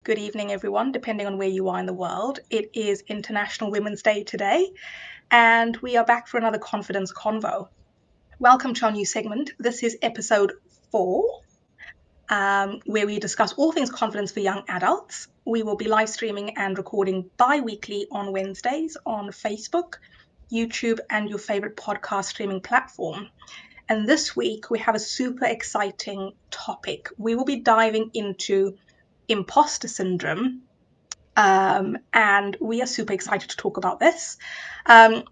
good evening, everyone, depending on where you are in the world. It is International Women's Day today, and we are back for another Confidence Convo. Welcome to our new segment. This is episode 4, where we discuss all things confidence for young adults. We will be live streaming and recording bi-weekly on Wednesdays on Facebook, YouTube, and your favorite podcast streaming platform. And this week, we have a super exciting topic. We will be diving into imposter syndrome, and we are super excited to talk about this.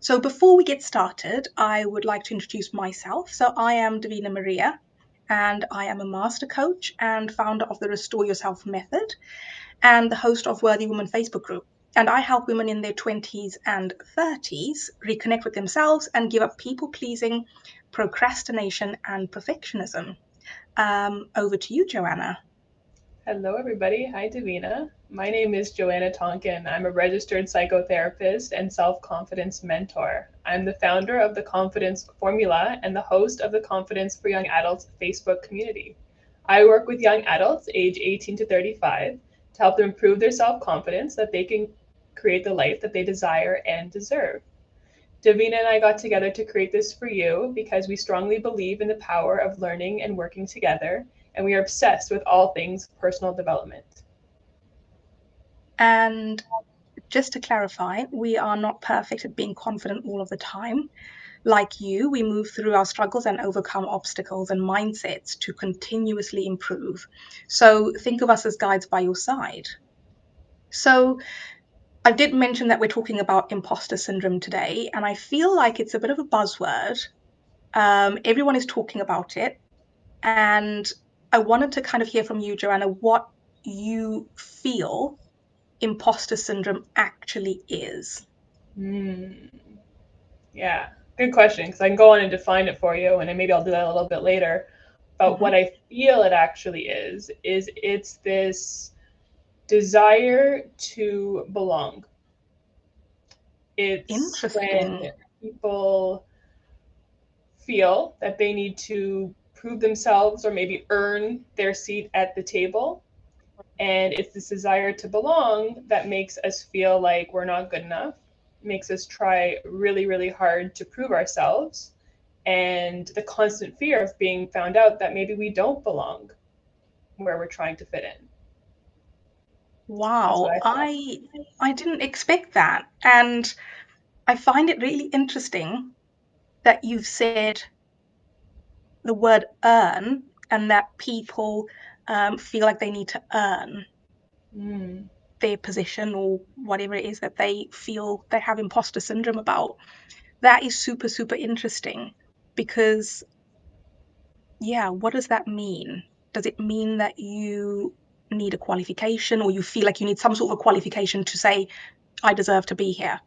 So before we get started, I would like to introduce myself. So I am Davina Maria, and I am a master coach and founder of the Restore Yourself Method and the host of Worthy Woman Facebook group. And I help women in their 20s and 30s reconnect with themselves and give up people-pleasing, procrastination, and perfectionism. Over to you, Joanna. Hello, everybody. Hi, Davina. My name is Joanna Tonkin. I'm a registered psychotherapist and self-confidence mentor. I'm the founder of the Confidence Formula and the host of the Confidence for Young Adults Facebook community. I work with young adults age 18 to 35 to help them improve their self-confidence so that they can create the life that they desire and deserve. Davina and I got together to create this for you because we strongly believe in the power of learning and working together, and we are obsessed with all things personal development. And just to clarify, we are not perfect at being confident all of the time. Like you, we move through our struggles and overcome obstacles and mindsets to continuously improve. So think of us as guides by your side. So I did mention that we're talking about imposter syndrome today, and I feel like it's a bit of a buzzword. Everyone is talking about it, and I wanted to kind of hear from you, Joanna, what you feel imposter syndrome actually is. Yeah, good question, because I can go on and define it for you, and then maybe I'll do that a little bit later. But what I feel it actually is it's this desire to belong. It's when Interesting. people feel that they need to prove themselves or maybe earn their seat at the table. And it's this desire to belong that makes us feel like we're not good enough, makes us try really, really hard to prove ourselves, and the constant fear of being found out that maybe we don't belong where we're trying to fit in. That's what Wow, I feel. I didn't expect that. And I find it really interesting that you've said the word earn and that people feel like they need to earn their position or whatever it is that they feel they have imposter syndrome about. That is super, super interesting because, yeah, what does that mean? Does it mean that you need a qualification or you feel like you need some sort of a qualification to say, I deserve to be here?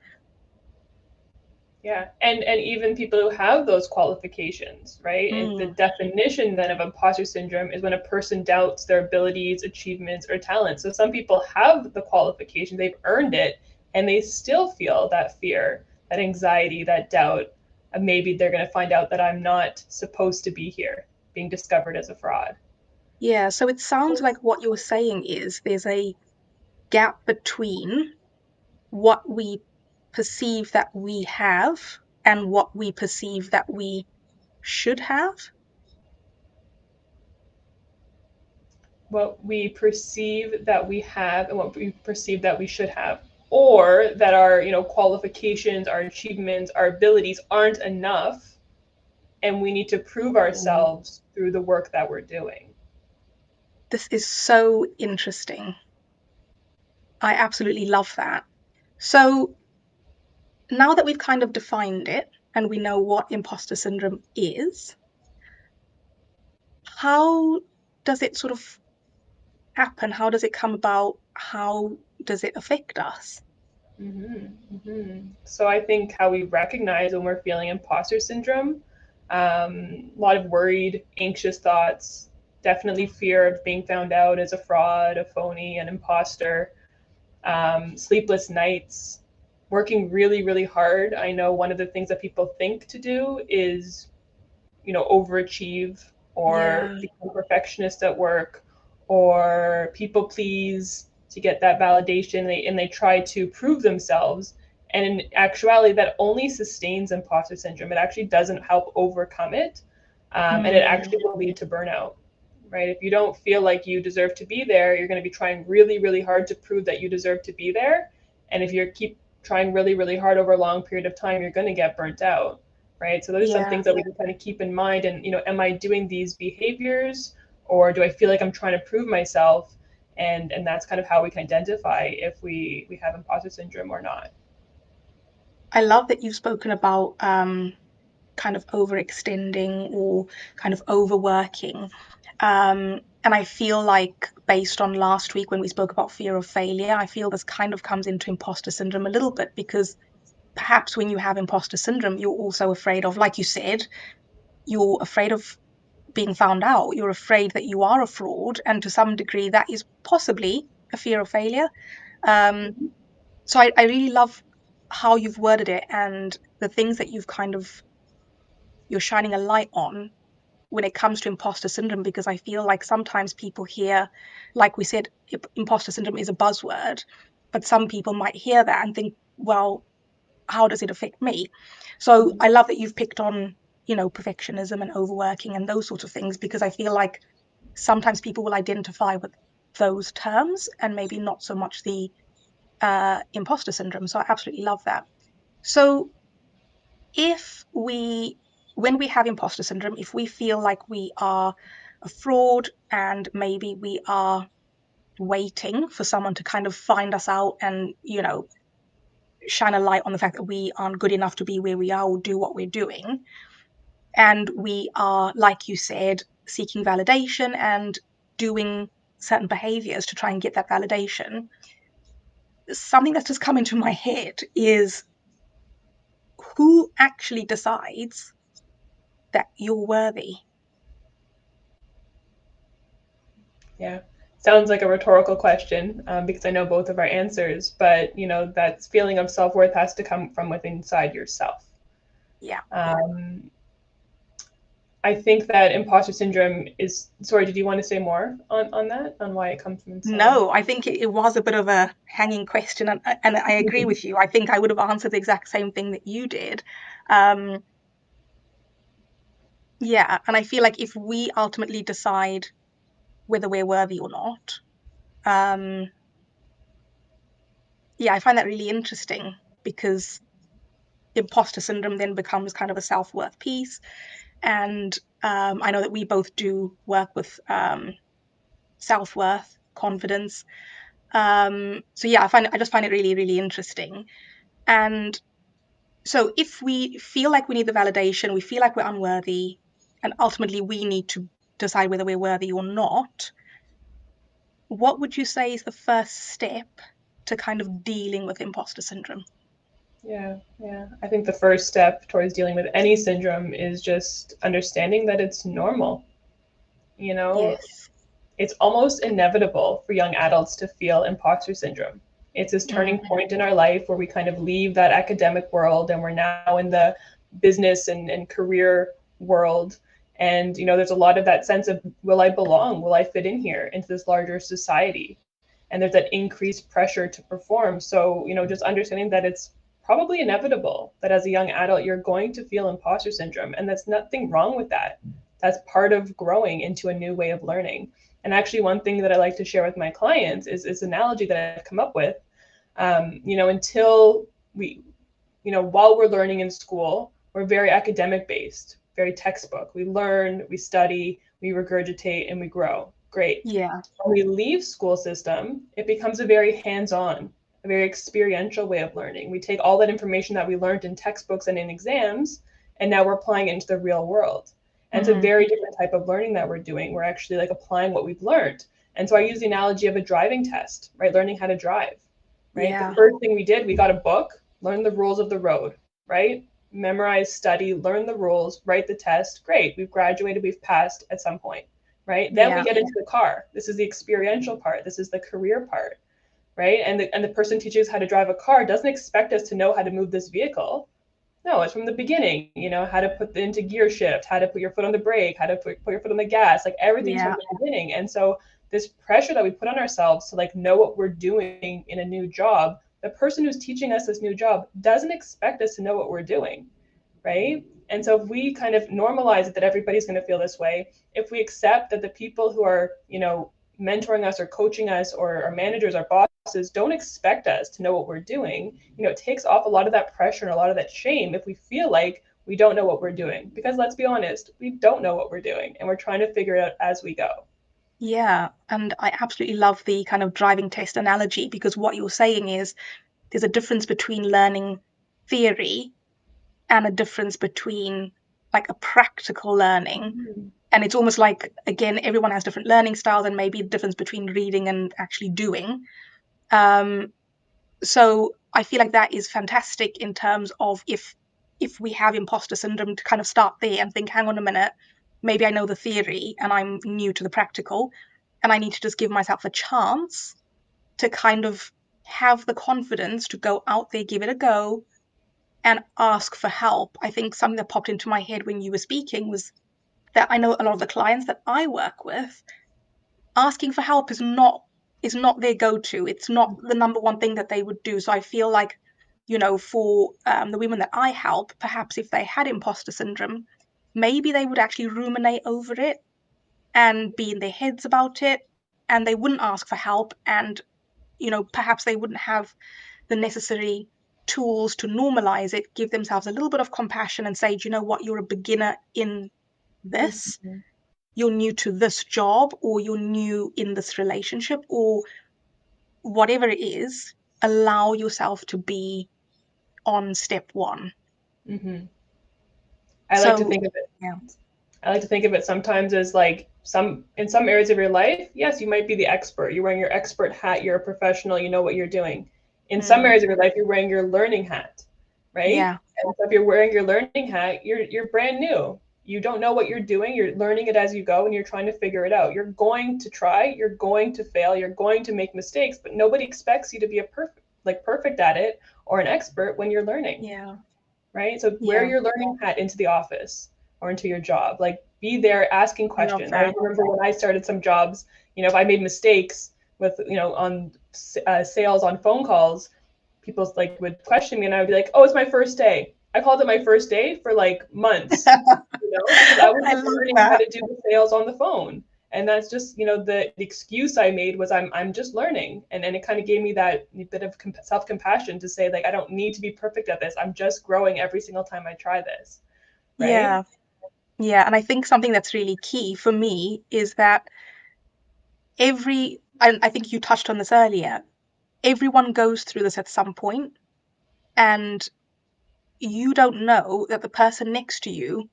Yeah, and even people who have those qualifications, right? And the definition then of imposter syndrome is when a person doubts their abilities, achievements, or talents. So some people have the qualification, they've earned it, and they still feel that fear, that anxiety, that doubt of maybe they're going to find out that I'm not supposed to be here, being discovered as a fraud. Yeah, so it sounds like what you're saying is there's a gap between what we perceive that we have and what we perceive that we should have. What we perceive that we have and what we perceive that we should have, or that our qualifications, our achievements, our abilities aren't enough, and we need to prove ourselves through the work that we're doing. This is so interesting. I absolutely love that. So now that we've kind of defined it and we know what imposter syndrome is, how does it sort of happen? How does it come about? How does it affect us? So I think how we recognize when we're feeling imposter syndrome, a lot of worried, anxious thoughts, definitely fear of being found out as a fraud, a phony, an imposter, sleepless nights, working really, really hard. I know one of the things that people think to do is, overachieve or Yeah. become perfectionist at work or people please. to get that validation, and they try to prove themselves. And in actuality, that only sustains imposter syndrome. It actually doesn't help overcome it. And it actually will lead to burnout, right? If you don't feel like you deserve to be there, you're going to be trying really, really hard to prove that you deserve to be there. And if you keep trying really, really hard over a long period of time, you're going to get burnt out, right? So those are some things that we can kind of keep in mind. And, am I doing these behaviors, or do I feel like I'm trying to prove myself? And that's kind of how we can identify if we have imposter syndrome or not. I love that you've spoken about kind of overextending or kind of overworking. And I feel like, based on last week when we spoke about fear of failure, I feel this kind of comes into imposter syndrome a little bit, because perhaps when you have imposter syndrome, you're also afraid of, like you said, you're afraid of being found out. You're afraid that you are a fraud. And to some degree, that is possibly a fear of failure. So I really love how you've worded it, and the things that you're shining a light on when it comes to imposter syndrome, because I feel like sometimes people hear, like we said, imposter syndrome is a buzzword, but some people might hear that and think, well, how does it affect me? So I love that you've picked on, perfectionism and overworking and those sorts of things, because I feel like sometimes people will identify with those terms and maybe not so much the imposter syndrome. So I absolutely love that. So when we have imposter syndrome, if we feel like we are a fraud and maybe we are waiting for someone to kind of find us out and, shine a light on the fact that we aren't good enough to be where we are or do what we're doing, and we are, like you said, seeking validation and doing certain behaviors to try and get that validation, something that's just come into my head is, who actually decides that you're worthy? Yeah. Sounds like a rhetorical question, because I know both of our answers, but that feeling of self-worth has to come from within inside yourself. Yeah. I think that imposter syndrome is, sorry, did you want to say more on that, on why it comes from inside? No, I think it was a bit of a hanging question, and I agree with you. I think I would have answered the exact same thing that you did. Yeah, and I feel like if we ultimately decide whether we're worthy or not, yeah, I find that really interesting, because imposter syndrome then becomes kind of a self-worth piece. And I know that we both do work with self-worth, confidence. So yeah, I just find it really, really interesting. And so if we feel like we need the validation, we feel like we're unworthy, and ultimately we need to decide whether we're worthy or not, what would you say is the first step to kind of dealing with imposter syndrome? Yeah. I think the first step towards dealing with any syndrome is just understanding that it's normal. Yes. It's almost inevitable for young adults to feel imposter syndrome. It's this turning point in our life where we kind of leave that academic world and we're now in the business and career world. And, there's a lot of that sense of, will I belong? Will I fit in here into this larger society? And there's that increased pressure to perform. So, just understanding that it's probably inevitable that as a young adult, you're going to feel imposter syndrome. And that's nothing wrong with that. That's part of growing into a new way of learning. And actually, one thing that I like to share with my clients is this analogy that I've come up with. Until we, while we're learning in school, we're very academic based, very textbook. We learn, we study, we regurgitate, and we grow. Great. Yeah. When we leave school system, it becomes a very hands-on, a very experiential way of learning. We take all that information that we learned in textbooks and in exams, and now we're applying it into the real world. And it's a very different type of learning that we're doing. We're actually like applying what we've learned. And so I use the analogy of a driving test, right? Learning how to drive, right? Yeah. The first thing we did, we got a book, learn the rules of the road, right? Memorize, study, learn the rules, write the test. Great. We've graduated, we've passed at some point, right? Then we get into the car. This is the experiential part. This is the career part, right? And the person teaching us how to drive a car doesn't expect us to know how to move this vehicle. No, it's from the beginning, how to put into gear shift, how to put your foot on the brake, how to put your foot on the gas, like everything's from the beginning. And so this pressure that we put on ourselves to like know what we're doing in a new job, the person who's teaching us this new job doesn't expect us to know what we're doing, right? And so if we kind of normalize it that everybody's going to feel this way, if we accept that the people who are, mentoring us or coaching us or our managers, our bosses don't expect us to know what we're doing, it takes off a lot of that pressure and a lot of that shame if we feel like we don't know what we're doing. Because let's be honest, we don't know what we're doing and we're trying to figure it out as we go. Yeah, and I absolutely love the kind of driving test analogy, because what you're saying is there's a difference between learning theory and a difference between like a practical learning. And it's almost like, again, everyone has different learning styles, and maybe a difference between reading and actually doing. So I feel like that is fantastic in terms of if we have imposter syndrome, to kind of start there and think, hang on a minute, maybe I know the theory and I'm new to the practical, and I need to just give myself a chance to kind of have the confidence to go out there, give it a go, and ask for help. I think something that popped into my head when you were speaking was that I know a lot of the clients that I work with, asking for help is not their go-to. It's not the number one thing that they would do. So I feel like, for the women that I help, perhaps if they had imposter syndrome, maybe they would actually ruminate over it and be in their heads about it, and they wouldn't ask for help, and perhaps they wouldn't have the necessary tools to normalize it, give themselves a little bit of compassion and say, do you know what, you're a beginner in this, you're new to this job, or you're new in this relationship, or whatever it is, allow yourself to be on step one. Mm-hmm. I like to So, think of it. yeah. I like to think of it sometimes as like in some areas of your life, yes, you might be the expert. You're wearing your expert hat. You're a professional. You know what you're doing. In some Mm, areas of your life, you're wearing your learning hat, right? yeah. And so if you're wearing your learning hat, you're brand new. You don't know what you're doing. You're learning it as you go, and you're trying to figure it out. You're going to try. You're going to fail. You're going to make mistakes, but nobody expects you to be a perfect at it or an expert when you're learning, Yeah. right? So wear Yeah. your learning hat into the office or into your job. Like be there asking I love questions. I that. remember when I started some jobs, if I made mistakes with, on sales on phone calls, people like would question me and I would be like, oh, it's my first day. I called it my first day for like months, because I was I love learning how that. to do the sales on the phone. And that's just, the excuse I made was I'm just learning. And it kind of gave me that bit of self-compassion to say, like, I don't need to be perfect at this. I'm just growing every single time I try this. Right. Yeah. Yeah. And I think something that's really key for me is that and I think you touched on this earlier, everyone goes through this at some point, and you don't know that the person next to you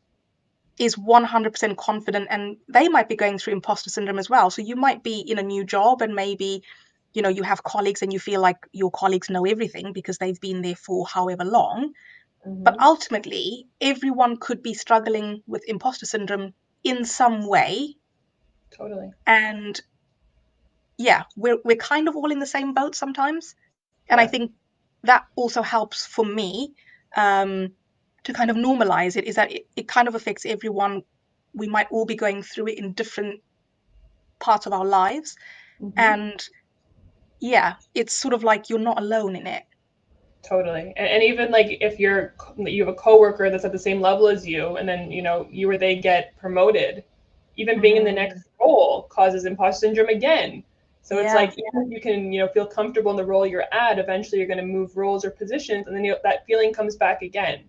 is 100% confident, and they might be going through imposter syndrome as well. So you might be in a new job, and maybe you have colleagues and you feel like your colleagues know everything because they've been there for however long, but Mm-hmm. ultimately everyone could be struggling with imposter syndrome in some way. Totally. And yeah, we're kind of all in the same boat sometimes. And I Yeah. think that also helps for me, um, to kind of normalize it, is that it kind of affects everyone. We might all be going through it in different parts of our lives. Mm-hmm. And yeah, it's sort of like you're not alone in it. Totally. And even like if you have a coworker that's at the same level as you, and then you or they get promoted, even being in the Mm, next role causes imposter syndrome again. So it's yeah, like even if you can feel comfortable in the role you're at, eventually you're going to move roles or positions, and then that feeling comes back again.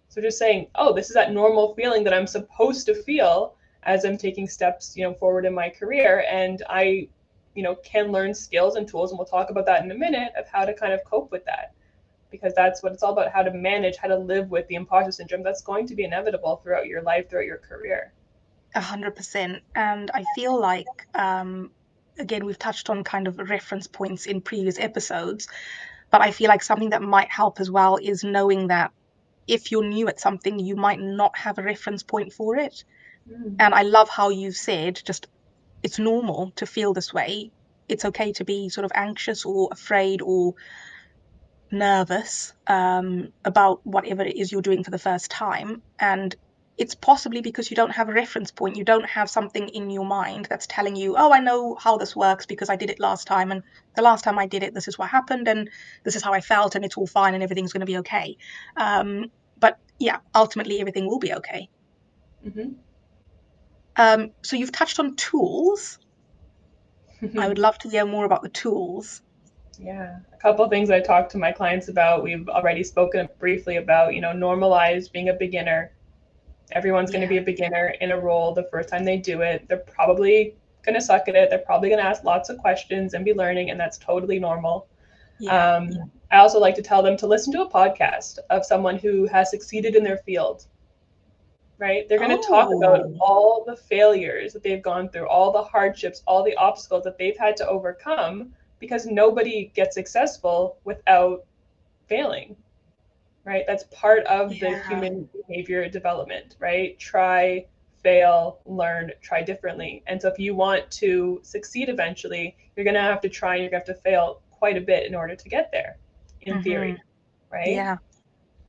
So just saying, oh, this is that normal feeling that I'm supposed to feel as I'm taking steps forward in my career, and I can learn skills and tools, and we'll talk about that in a minute of how to kind of cope with that, because that's what it's all about, how to manage, how to live with the imposter syndrome that's going to be inevitable throughout your life, throughout your career. 100%. And I feel like, again, we've touched on kind of reference points in previous episodes, but I feel like something that might help as well is knowing that if you're new at something, you might not have a reference point for it. Mm. And I love how you've said, just it's normal to feel this way. It's okay to be sort of anxious or afraid or nervous, about whatever it is you're doing for the first time. And it's possibly because you don't have a reference point. You don't have something in your mind that's telling you, oh, I know how this works because I did it last time. And the last time I did it, this is what happened. And this is how I felt. And it's all fine and everything's going to be okay. But yeah, ultimately, everything will be okay. So you've touched on tools. I would love to hear more about the tools. Yeah, a couple of things I talk to my clients about. We've already spoken briefly about, normalize being a beginner. Everyone's going to be a beginner in a role the first time they do it. They're probably going to suck at it. They're probably going to ask lots of questions and be learning, and that's totally normal. I also like to tell them to listen to a podcast of someone who has succeeded in their field, right? They're going to talk about all the failures that they've gone through, all the hardships, all the obstacles that they've had to overcome, because nobody gets successful without failing, right? That's part of the human behavior development, right? Try, fail, learn, try differently. And so if you want to succeed eventually, you're going to have to try and you're going to have to fail quite a bit in order to get there, in theory, right? Yeah.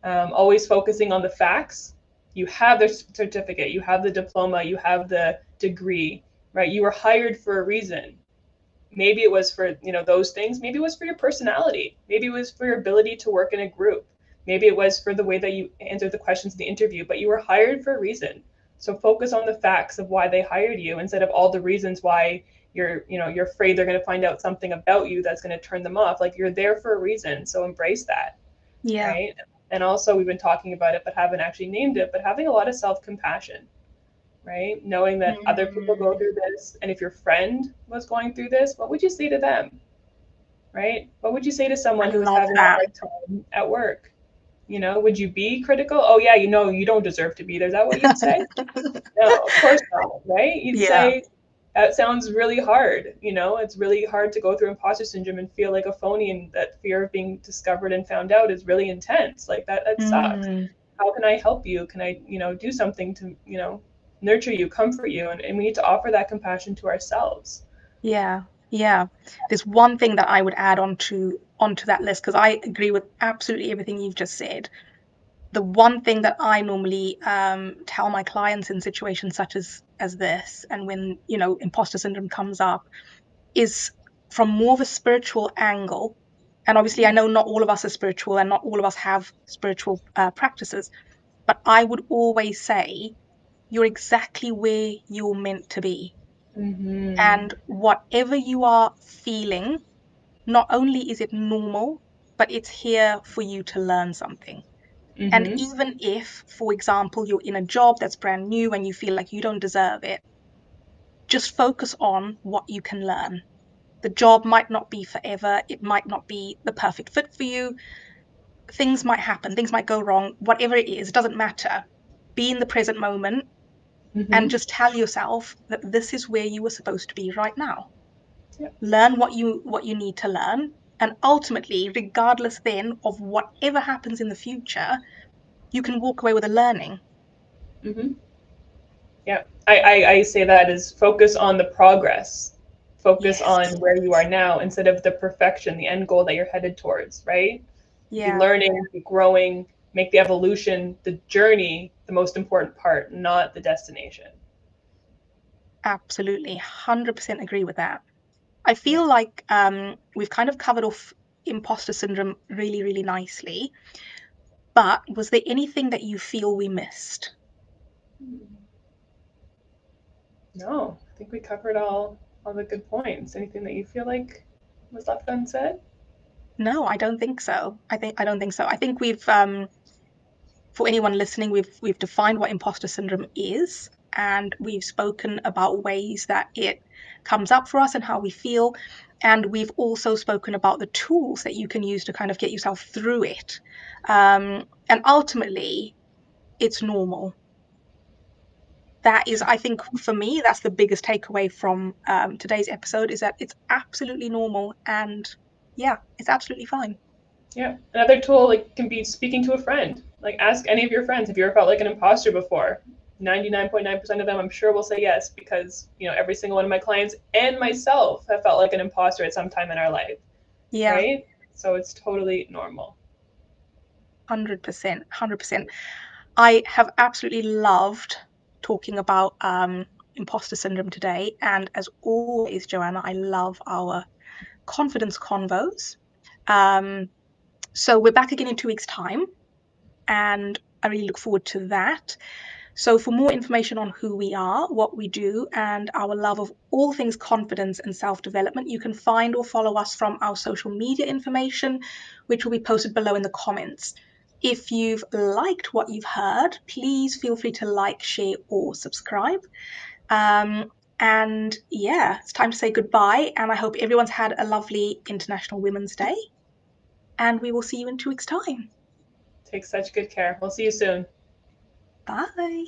Always focusing on the facts. You have the certificate, you have the diploma, you have the degree, right? You were hired for a reason. Maybe it was for, those things. Maybe it was for your personality. Maybe it was for your ability to work in a group. Maybe it was for the way that you answered the questions in the interview, but you were hired for a reason. So focus on the facts of why they hired you instead of all the reasons why you're afraid they're going to find out something about you that's going to turn them off. Like, you're there for a reason. So embrace that. Yeah. Right. And also, we've been talking about it, but haven't actually named it, but having a lot of self-compassion, right? Knowing that other people go through this. And if your friend was going through this, what would you say to them? Right? What would you say to someone who was having a hard time at work? Would you be critical? Oh, yeah, you don't deserve to be there. Is that what you'd say? No, of course not, right? You'd say, that sounds really hard. It's really hard to go through imposter syndrome and feel like a phony, and that fear of being discovered and found out is really intense. Like, that sucks. How can I help you? Can I, do something to, nurture you, comfort you? And we need to offer that compassion to ourselves. Yeah. There's one thing that I would add onto that list, because I agree with absolutely everything you've just said. The one thing that I normally tell my clients in situations such as this, and when imposter syndrome comes up, is from more of a spiritual angle. And obviously, I know not all of us are spiritual, and not all of us have spiritual practices, but I would always say you're exactly where you're meant to be. And whatever you are feeling, not only is it normal, but it's here for you to learn something. And even if, for example, you're in a job that's brand new and you feel like you don't deserve it, just focus on what you can learn. The job might not be forever. It might not be the perfect fit for you. Things might happen. Things might go wrong. Whatever it is, it doesn't matter. Be in the present moment and just tell yourself that this is where you were supposed to be right now. Learn what you need to learn, and ultimately, regardless then of whatever happens in the future, you can walk away with a learning. Yeah, I say that is focus on the progress, focus on where you are now instead of the perfection, the end goal that you're headed towards, right? Be learning, be growing, make the evolution, the journey, the most important part, not the destination. Absolutely, 100% agree with that. I feel like we've kind of covered off imposter syndrome really, really nicely. But was there anything that you feel we missed? No, I think we covered all the good points. Anything that you feel like was left unsaid? No, I don't think so. I don't think so. I think we've for anyone listening, we've defined what imposter syndrome is, and we've spoken about ways that it comes up for us and how we feel. And we've also spoken about the tools that you can use to kind of get yourself through it. And ultimately, it's normal. That is, I think, for me, that's the biggest takeaway from today's episode, is that it's absolutely normal, and yeah, it's absolutely fine. Yeah. Another tool can be speaking to a friend. Like, ask any of your friends, have you ever felt like an imposter before? 99.9% of them, I'm sure, will say yes, because every single one of my clients and myself have felt like an imposter at some time in our life. Yeah. Right? So it's totally normal. 100%. I have absolutely loved talking about imposter syndrome today. And as always, Joanna, I love our confidence convos. So we're back again in 2 weeks' time, and I really look forward to that. So, for more information on who we are, what we do, and our love of all things confidence and self development, you can find or follow us from our social media information, which will be posted below in the comments. If you've liked what you've heard, please feel free to like, share, or subscribe. And yeah, it's time to say goodbye. And I hope everyone's had a lovely International Women's Day. And we will see you in 2 weeks' time. Take such good care. We'll see you soon. Bye.